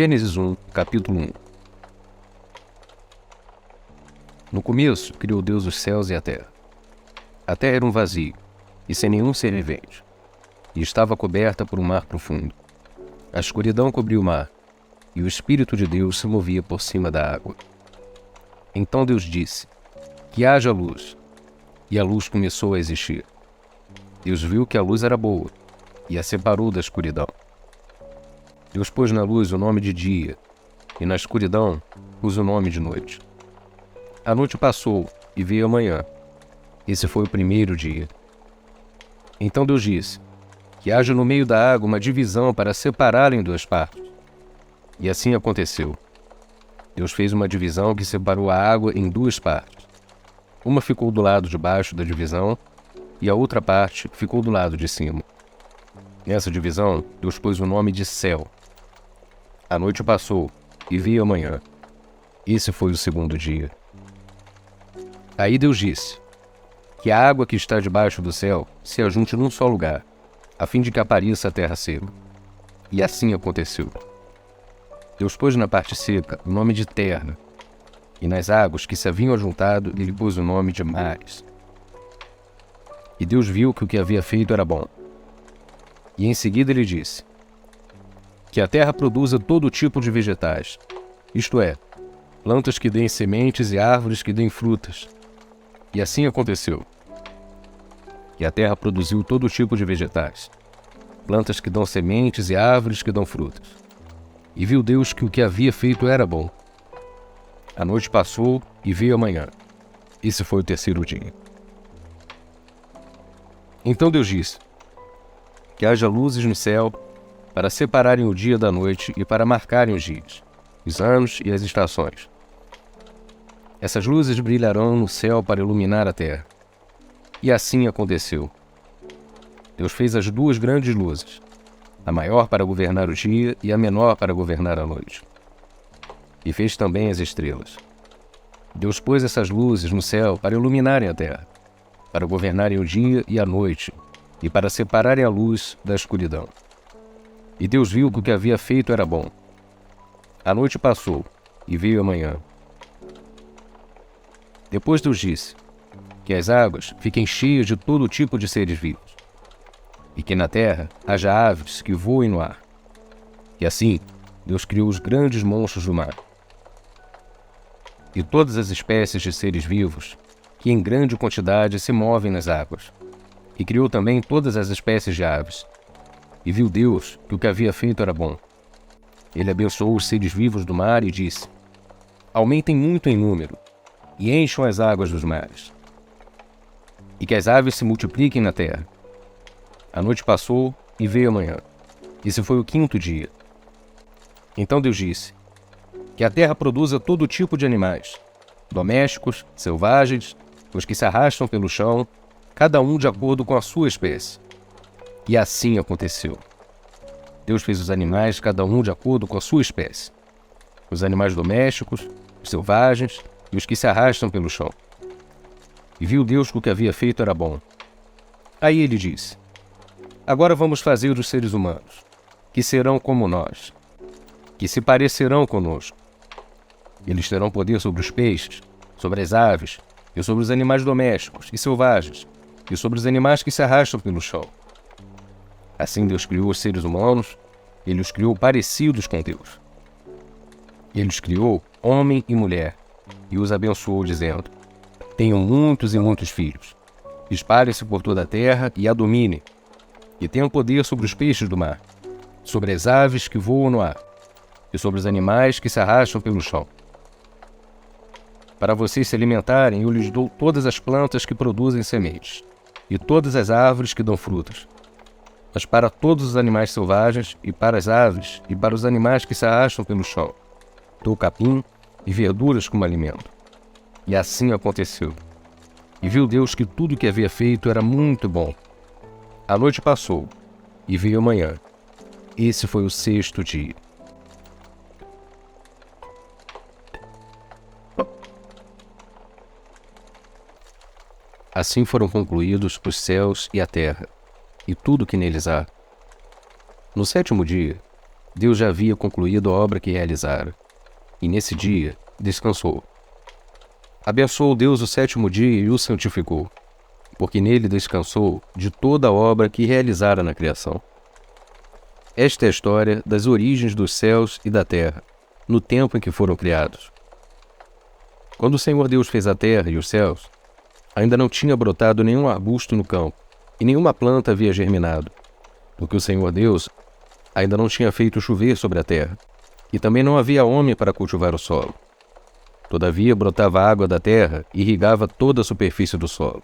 Gênesis 1, capítulo 1. No começo, criou Deus os céus e a terra. A terra era um vazio, e sem nenhum ser vivente, e estava coberta por um mar profundo. A escuridão cobriu o mar, e o Espírito de Deus se movia por cima da água. Então Deus disse: que haja luz, e a luz começou a existir. Deus viu que a luz era boa, e a separou da escuridão. Deus pôs na luz o nome de dia, e na escuridão pôs o nome de noite. A noite passou, e veio a manhã. Esse foi o primeiro dia. Então Deus disse: que haja no meio da água uma divisão para separá-la em duas partes. E assim aconteceu. Deus fez uma divisão que separou a água em duas partes. Uma ficou do lado de baixo da divisão, e a outra parte ficou do lado de cima. Nessa divisão, Deus pôs o nome de céu. A noite passou, e veio a manhã. Esse foi o segundo dia. Aí Deus disse: que a água que está debaixo do céu se ajunte num só lugar, a fim de que apareça a terra seca. E assim aconteceu. Deus pôs na parte seca o nome de terra, e nas águas que se haviam ajuntado ele pôs o nome de mares. E Deus viu que o que havia feito era bom. E em seguida ele disse: que a terra produza todo tipo de vegetais, isto é, plantas que deem sementes e árvores que deem frutas. E assim aconteceu. E a terra produziu todo tipo de vegetais, plantas que dão sementes e árvores que dão frutas. E viu Deus que o que havia feito era bom. A noite passou e veio a manhã. Esse foi o terceiro dia. Então Deus disse: que haja luzes no céu para separarem o dia da noite e para marcarem os dias, os anos e as estações. Essas luzes brilharão no céu para iluminar a terra. E assim aconteceu. Deus fez as duas grandes luzes, a maior para governar o dia e a menor para governar a noite. E fez também as estrelas. Deus pôs essas luzes no céu para iluminarem a terra, para governarem o dia e a noite, e para separarem a luz da escuridão. E Deus viu que o que havia feito era bom. A noite passou, e veio a manhã. Depois Deus disse: que as águas fiquem cheias de todo tipo de seres vivos, e que na terra haja aves que voem no ar. E assim Deus criou os grandes monstros do mar, e todas as espécies de seres vivos que em grande quantidade se movem nas águas. E criou também todas as espécies de aves. E viu Deus que o que havia feito era bom. Ele abençoou os seres vivos do mar e disse: aumentem muito em número, e encham as águas dos mares. E que as aves se multipliquem na terra. A noite passou e veio a manhã. Esse foi o quinto dia. Então Deus disse: que a terra produza todo tipo de animais, domésticos, selvagens, os que se arrastam pelo chão, cada um de acordo com a sua espécie. E assim aconteceu. Deus fez os animais, cada um de acordo com a sua espécie, os animais domésticos, os selvagens e os que se arrastam pelo chão. E viu Deus que o que havia feito era bom. Aí ele disse: agora vamos fazer os seres humanos, que serão como nós, que se parecerão conosco. Eles terão poder sobre os peixes, sobre as aves, e sobre os animais domésticos e selvagens, e sobre os animais que se arrastam pelo chão. Assim Deus criou os seres humanos, ele os criou parecidos com Deus. Ele os criou homem e mulher, e os abençoou, dizendo: tenham muitos e muitos filhos, espalhem-se por toda a terra e a dominem, e tenham poder sobre os peixes do mar, sobre as aves que voam no ar, e sobre os animais que se arrastam pelo chão. Para vocês se alimentarem, eu lhes dou todas as plantas que produzem sementes, e todas as árvores que dão frutas. Mas para todos os animais selvagens, e para as aves, e para os animais que se arrastam pelo chão, dou capim e verduras como alimento. E assim aconteceu. E viu Deus que tudo o que havia feito era muito bom. A noite passou, e veio a manhã. Esse foi o sexto dia. Assim foram concluídos os céus e a terra, e tudo que neles há. No sétimo dia, Deus já havia concluído a obra que realizara, e nesse dia descansou. Abençoou Deus o sétimo dia e o santificou, porque nele descansou de toda a obra que realizara na criação. Esta é a história das origens dos céus e da terra, no tempo em que foram criados. Quando o Senhor Deus fez a terra e os céus, ainda não tinha brotado nenhum arbusto no campo, e nenhuma planta havia germinado, porque o Senhor Deus ainda não tinha feito chover sobre a terra, e também não havia homem para cultivar o solo. Todavia brotava água da terra e irrigava toda a superfície do solo.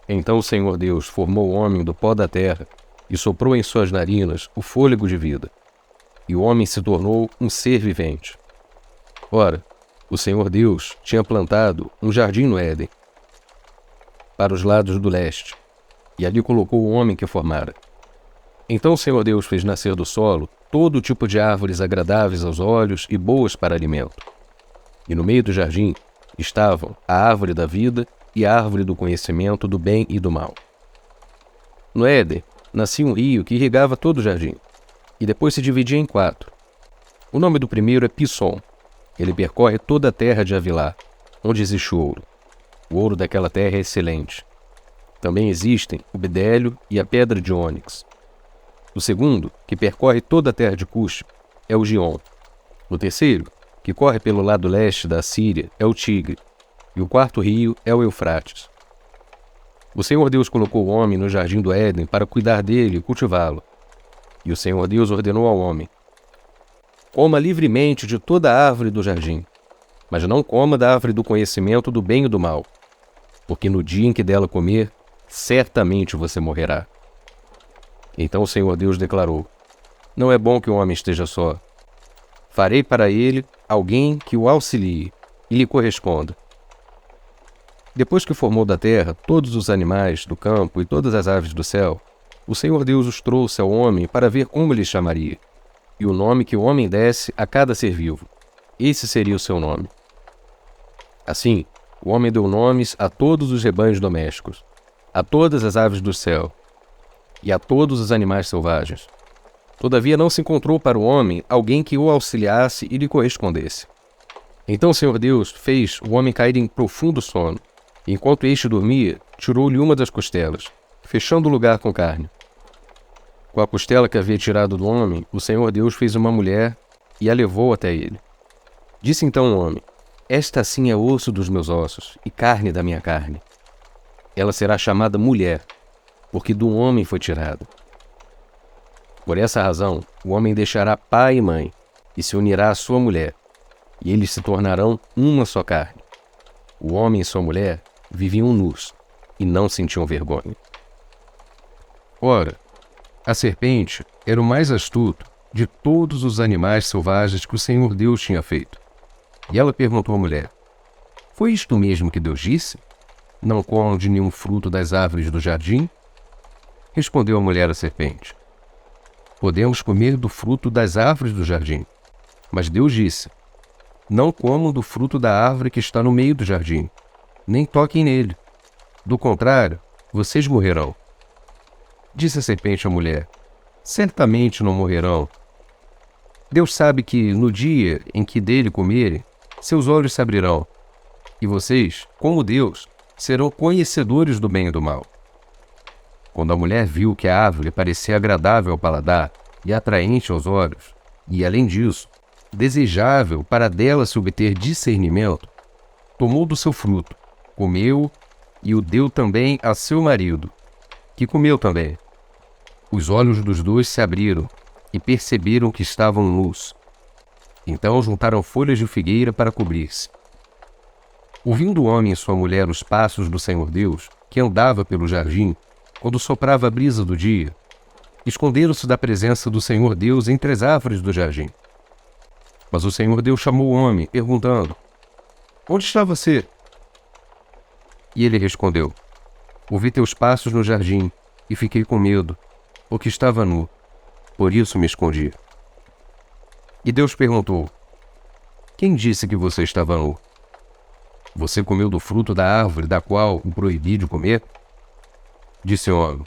Então o Senhor Deus formou o homem do pó da terra e soprou em suas narinas o fôlego de vida, e o homem se tornou um ser vivente. Ora, o Senhor Deus tinha plantado um jardim no Éden, para os lados do leste, e ali colocou o homem que formara. Então o Senhor Deus fez nascer do solo todo tipo de árvores agradáveis aos olhos e boas para alimento. E no meio do jardim estavam a árvore da vida e a árvore do conhecimento do bem e do mal. No Éden nascia um rio que irrigava todo o jardim, e depois se dividia em 4. O nome do primeiro é Pissom. Ele percorre toda a terra de Havilá, onde existe ouro. O ouro daquela terra é excelente. Também existem o bedélio e a pedra de ônix. O segundo, que percorre toda a terra de Cush, é o Gion. O terceiro, que corre pelo lado leste da Síria, é o Tigre. E o quarto rio é o Eufrates. O Senhor Deus colocou o homem no jardim do Éden para cuidar dele e cultivá-lo. E o Senhor Deus ordenou ao homem: coma livremente de toda a árvore do jardim, mas não coma da árvore do conhecimento do bem e do mal, porque no dia em que dela comer, certamente você morrerá. Então o Senhor Deus declarou: não é bom que o homem esteja só. Farei para ele alguém que o auxilie e lhe corresponda. Depois que formou da terra todos os animais do campo e todas as aves do céu, o Senhor Deus os trouxe ao homem para ver como lhes chamaria, e o nome que o homem desse a cada ser vivo. Esse seria o seu nome. Assim, o homem deu nomes a todos os rebanhos domésticos, a todas as aves do céu e a todos os animais selvagens. Todavia não se encontrou para o homem alguém que o auxiliasse e lhe correspondesse. Então o Senhor Deus fez o homem cair em profundo sono, e enquanto este dormia, tirou-lhe uma das costelas, fechando o lugar com carne. Com a costela que havia tirado do homem, o Senhor Deus fez uma mulher e a levou até ele. Disse então o homem: esta sim é osso dos meus ossos e carne da minha carne. Ela será chamada mulher, porque do homem foi tirada. Por essa razão, o homem deixará pai e mãe e se unirá à sua mulher, e eles se tornarão uma só carne. O homem e sua mulher viviam nus e não sentiam vergonha. Ora, a serpente era o mais astuto de todos os animais selvagens que o Senhor Deus tinha feito. E ela perguntou à mulher: foi isto mesmo que Deus disse? Não comam de nenhum fruto das árvores do jardim? Respondeu a mulher à serpente: podemos comer do fruto das árvores do jardim. Mas Deus disse: não comam do fruto da árvore que está no meio do jardim, nem toquem nele. Do contrário, vocês morrerão. Disse a serpente à mulher: certamente não morrerão. Deus sabe que, no dia em que dele comerem, seus olhos se abrirão, e vocês, como Deus, serão conhecedores do bem e do mal. Quando a mulher viu que a árvore parecia agradável ao paladar e atraente aos olhos, e, além disso, desejável para dela se obter discernimento, tomou do seu fruto, comeu e o deu também a seu marido, que comeu também. Os olhos dos dois se abriram e perceberam que estavam nus. Então juntaram folhas de figueira para cobrir-se. Ouvindo o homem e sua mulher os passos do Senhor Deus, que andava pelo jardim, quando soprava a brisa do dia, esconderam-se da presença do Senhor Deus entre as árvores do jardim. Mas o Senhor Deus chamou o homem, perguntando: onde está você? E ele respondeu: ouvi teus passos no jardim e fiquei com medo, porque estava nu, por isso me escondi. E Deus perguntou: quem disse que você estava nu? Você comeu do fruto da árvore da qual o proibi de comer? Disse o homem: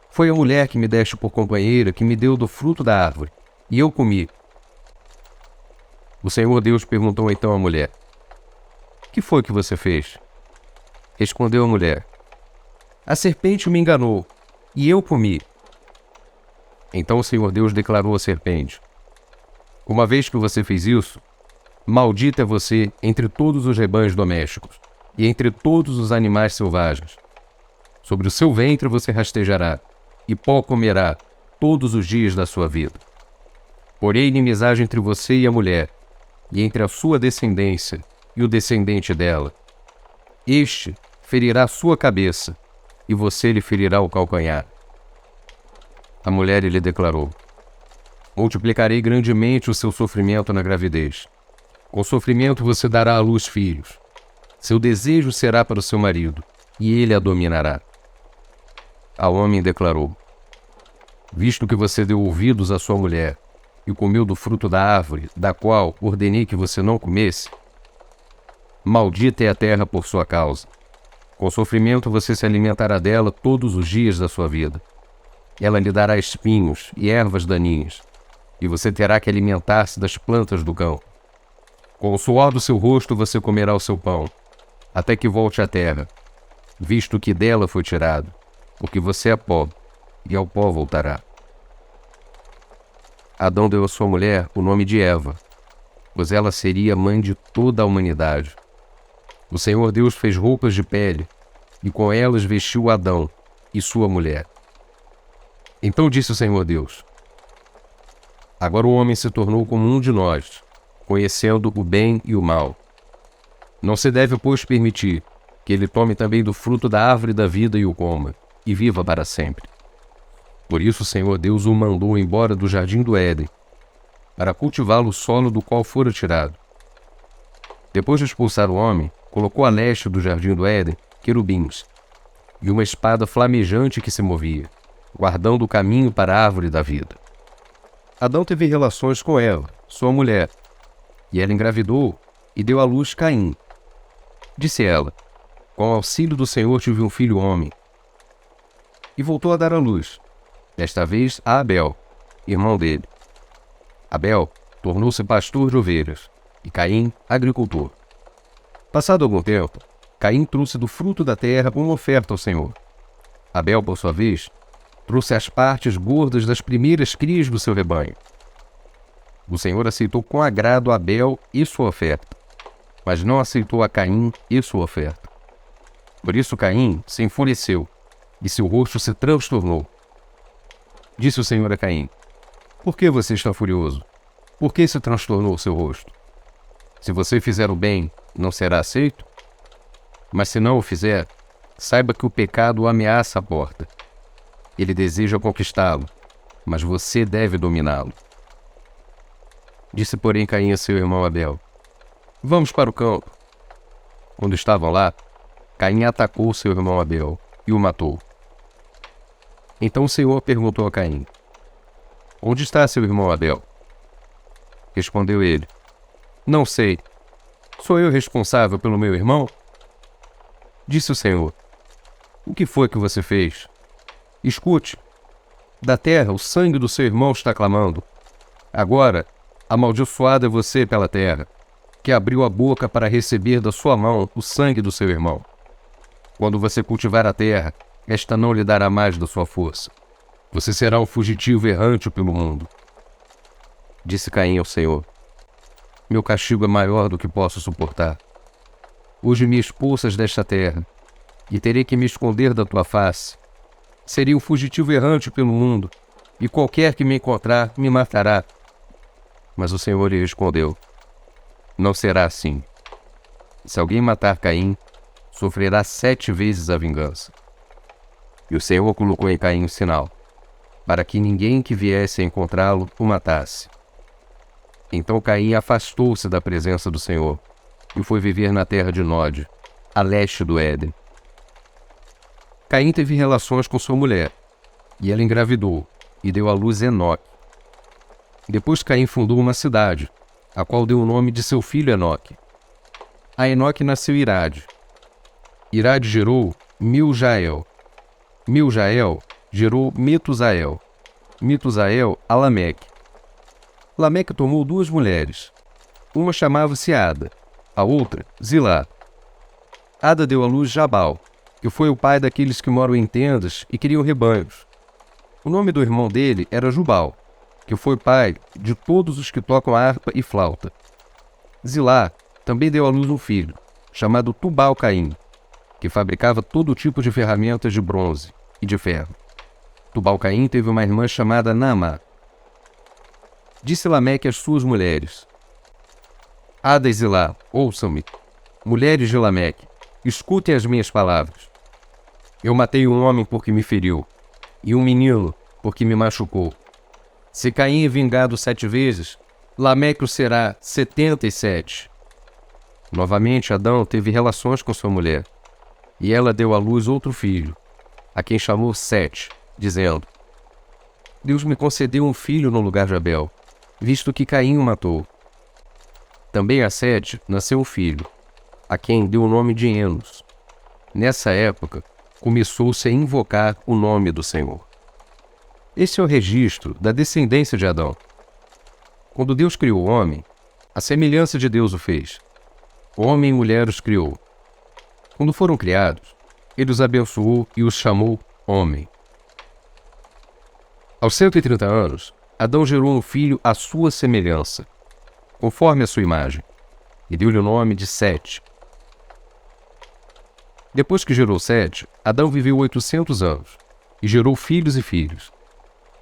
foi a mulher que me deste por companheira que me deu do fruto da árvore, e eu comi. O Senhor Deus perguntou então à mulher: que foi que você fez? Respondeu a mulher: a serpente me enganou, e eu comi. Então o Senhor Deus declarou à serpente: uma vez que você fez isso, maldita é você entre todos os rebanhos domésticos e entre todos os animais selvagens. Sobre o seu ventre você rastejará, e pó comerá todos os dias da sua vida. Porém, inimizade entre você e a mulher, e entre a sua descendência e o descendente dela. Este ferirá a sua cabeça, e você lhe ferirá o calcanhar. A mulher lhe declarou: multiplicarei grandemente o seu sofrimento na gravidez. Com sofrimento você dará à luz filhos. Seu desejo será para o seu marido, e ele a dominará. Ao homem declarou: visto que você deu ouvidos à sua mulher, e comeu do fruto da árvore, da qual ordenei que você não comesse, maldita é a terra por sua causa. Com sofrimento você se alimentará dela todos os dias da sua vida. Ela lhe dará espinhos e ervas daninhas, e você terá que alimentar-se das plantas do campo. Com o suor do seu rosto você comerá o seu pão, até que volte à terra, visto que dela foi tirado, porque você é pó, e ao pó voltará. Adão deu à sua mulher o nome de Eva, pois ela seria mãe de toda a humanidade. O Senhor Deus fez roupas de pele, e com elas vestiu Adão e sua mulher. Então disse o Senhor Deus: agora o homem se tornou como um de nós, conhecendo o bem e o mal. Não se deve, pois, permitir que ele tome também do fruto da árvore da vida e o coma, e viva para sempre. Por isso o Senhor Deus o mandou embora do jardim do Éden, para cultivá-lo o solo do qual fora tirado. Depois de expulsar o homem, colocou a leste do jardim do Éden querubins, e uma espada flamejante que se movia, guardando o caminho para a árvore da vida. Adão teve relações com Eva, sua mulher, e ela engravidou e deu à luz Caim. Disse ela: com o auxílio do Senhor tive um filho homem. E voltou a dar à luz, desta vez a Abel, irmão dele. Abel tornou-se pastor de ovelhas, e Caim agricultor. Passado algum tempo, Caim trouxe do fruto da terra uma oferta ao Senhor. Abel, por sua vez, trouxe as partes gordas das primeiras crias do seu rebanho. O Senhor aceitou com agrado Abel e sua oferta, mas não aceitou a Caim e sua oferta. Por isso Caim se enfureceu, e seu rosto se transtornou. Disse o Senhor a Caim: por que você está furioso? Por que se transtornou o seu rosto? Se você fizer o bem, não será aceito? Mas se não o fizer, saiba que o pecado o ameaça à porta. Ele deseja conquistá-lo, mas você deve dominá-lo. Disse, porém, Caim a seu irmão Abel: vamos para o campo. Quando estavam lá, Caim atacou seu irmão Abel e o matou. Então o Senhor perguntou a Caim: onde está seu irmão Abel? Respondeu ele: não sei. Sou eu responsável pelo meu irmão? Disse o Senhor: o que foi que você fez? Escute, da terra o sangue do seu irmão está clamando. Agora, amaldiçoado é você pela terra, que abriu a boca para receber da sua mão o sangue do seu irmão. Quando você cultivar a terra, esta não lhe dará mais da sua força. Você será um fugitivo errante pelo mundo. Disse Caim ao Senhor: meu castigo é maior do que posso suportar. Hoje me expulsas desta terra, e terei que me esconder da tua face. Serei um fugitivo errante pelo mundo, e qualquer que me encontrar me matará. Mas o Senhor lhe respondeu: não será assim. Se alguém matar Caim, sofrerá 7 vezes a vingança. E o Senhor colocou em Caim um sinal, para que ninguém que viesse a encontrá-lo o matasse. Então Caim afastou-se da presença do Senhor e foi viver na terra de Nod, a leste do Éden. Caim teve relações com sua mulher, e ela engravidou e deu à luz Enoque. Depois Caim fundou uma cidade, a qual deu o nome de seu filho Enoque. A Enoque nasceu Irade. Irade gerou Miljael. Miljael gerou Metusael. Metusael a Lameque. Lameque tomou 2 mulheres. Uma chamava-se Ada, a outra Zilá. Ada deu à luz Jabal, que foi o pai daqueles que moram em tendas e criam rebanhos. O nome do irmão dele era Jubal, que foi pai de todos os que tocam harpa e flauta. Zilá também deu à luz um filho, chamado Tubal-Caim, que fabricava todo tipo de ferramentas de bronze e de ferro. Tubal-Caim teve uma irmã chamada Naamá. Disse Lameque às suas mulheres: Ada e Zilá, ouçam-me, mulheres de Lameque, escutem as minhas palavras. Eu matei um homem porque me feriu, e um menino porque me machucou. Se Caim é vingado 7 vezes, Lameque o será 77. Novamente Adão teve relações com sua mulher, e ela deu à luz outro filho, a quem chamou Sete, dizendo: Deus me concedeu um filho no lugar de Abel, visto que Caim o matou. Também a Sete nasceu um filho, a quem deu o nome de Enos. Nessa época, começou-se a invocar o nome do Senhor. Esse é o registro da descendência de Adão. Quando Deus criou o homem, a semelhança de Deus o fez. Homem e mulher os criou. Quando foram criados, ele os abençoou e os chamou homem. Aos 130 anos, Adão gerou um filho à sua semelhança, conforme a sua imagem, e deu-lhe o nome de Sete. Depois que gerou Sete, Adão viveu 800 anos, e gerou filhos e filhos.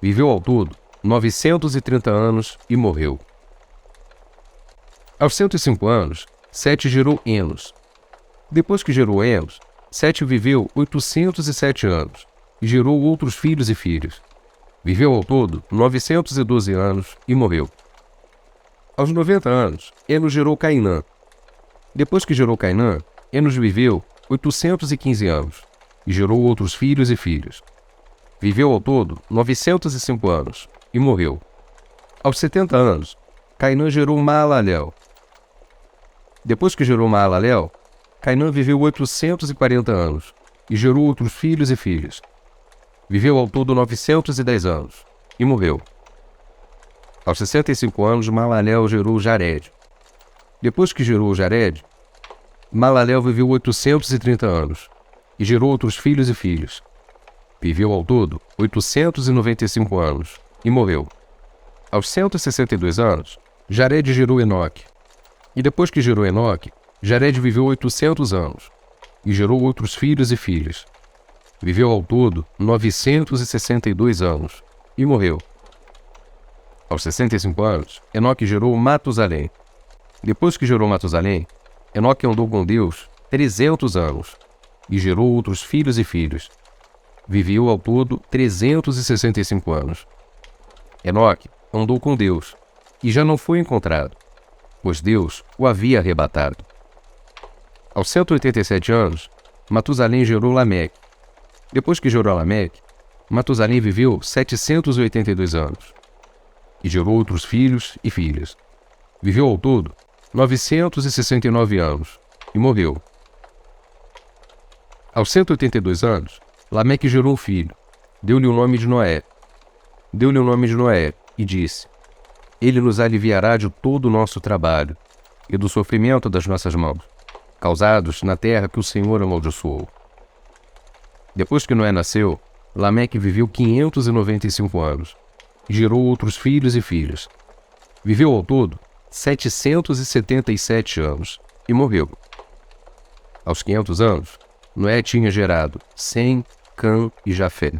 Viveu ao todo 930 anos e morreu. Aos 105 anos, Sete gerou Enos. Depois que gerou Enos, Sete viveu 807 anos, e gerou outros filhos e filhas. Viveu ao todo 912 anos e morreu. Aos 90 anos, Enos gerou Cainã. Depois que gerou Cainã, Enos viveu 815 anos, e gerou outros filhos e filhas. Viveu ao todo 905 anos, e morreu. Aos 70 anos, Cainã gerou Maalalel. Depois que gerou Maalalel, Cainã viveu 840 anos, e gerou outros filhos e filhas. Viveu ao todo 910 anos, e morreu. Aos 65 anos, Maalalel gerou Jared. Depois que gerou Jared, Maalalel viveu 830 anos, e gerou outros filhos e filhas. Viveu ao todo 895 anos, e morreu. Aos 162 anos, Jared gerou Enoque. E depois que gerou Enoque, Jared viveu 800 anos, e gerou outros filhos e filhas. Viveu ao todo 962 anos, e morreu. Aos 65 anos, Enoque gerou Matusalém. Depois que gerou Matusalém, Enoque andou com Deus 300 anos, e gerou outros filhos e filhas. Viveu ao todo 365 anos. Enoque andou com Deus, e já não foi encontrado, pois Deus o havia arrebatado. Aos 187 anos, Matusalém gerou Lameque. Depois que gerou Lameque, Matusalém viveu 782 anos, e gerou outros filhos e filhas. Viveu ao todo 969 anos, e morreu. Aos 182 anos, Lameque gerou um filho, deu-lhe o nome de Noé. Deu-lhe o nome de Noé, e disse: Ele nos aliviará de todo o nosso trabalho, e do sofrimento das nossas mãos, causados na terra que o Senhor amaldiçoou. Depois que Noé nasceu, Lameque viveu 595 anos, e gerou outros filhos e filhas. Viveu ao todo 777 anos, e morreu. Aos 500 anos, Noé tinha gerado Sem, Cã e Jafé.